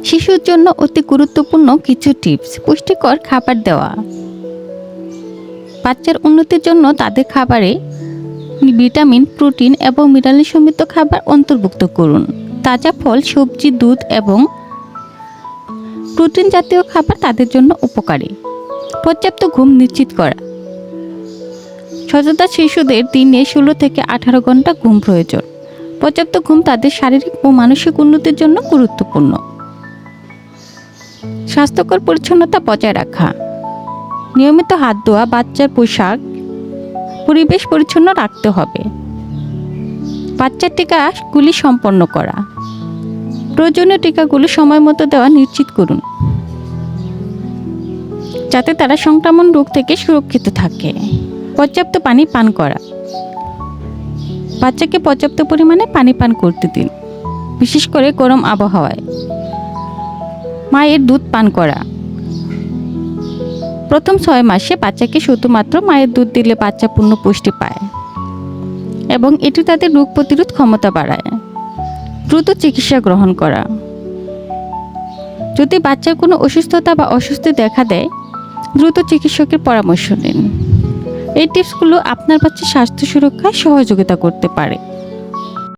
শিশুর জন্য অতি গুরুত্বপূর্ণ কিছু টিপস। পুষ্টিকর খাবার দেওয়া। বাচ্চার উন্নতির জন্য তাদের খাবারে ভিটামিন, প্রোটিন এবং মিনারেল সমৃদ্ধ খাবার অন্তর্ভুক্ত করুন। তাজা ফল, সবজি, দুধ এবং প্রোটিন জাতীয় খাবার তাদের জন্য উপকারী। পর্যাপ্ত ঘুম নিশ্চিত করা। সচেতন শিশুদের দিনে 16 থেকে 18 ঘন্টা ঘুম প্রয়োজন। পর্যাপ্ত ঘুম তাদের শারীরিক ও মানসিক উন্নতির জন্য গুরুত্বপূর্ণ। স্বাস্থ্যকর পরিচ্ছন্নতা বজায় রাখা। নিয়মিত হাত ধোয়া, বাচ্চার পোশাক, পরিবেশ পরিচ্ছন্ন রাখতে হবে। বাচ্চার টিকাগুলি সম্পন্ন করা। প্রয়োজনীয় টিকাগুলি সময় মতো দেওয়া নিশ্চিত করুন, যাতে তারা সংক্রমণ রোগ থেকে সুরক্ষিত থাকে। পর্যাপ্ত পানি পান করা। বাচ্চাকে পর্যাপ্ত পরিমাণে পানি পান করতে দিন, বিশেষ করে গরম আবহাওয়ায়। মায়ের দুধ পান করা। প্রথম 6 মাসে বাচ্চাকে শুধুমাত্র মায়ের দুধ দিলে বাচ্চা পূর্ণ পুষ্টি পায় এবং এটি তাদের রোগ প্রতিরোধ ক্ষমতা বাড়ায়। দ্রুত চিকিৎসা গ্রহণ করা। যদি বাচ্চার কোনো অসুস্থতা বা অস্বস্তি দেখা দেয়, দ্রুত চিকিৎসকের পরামর্শ নিন। এই টিপসগুলো আপনার বাচ্চার স্বাস্থ্য সুরক্ষায় সহযোগিতা করতে পারে।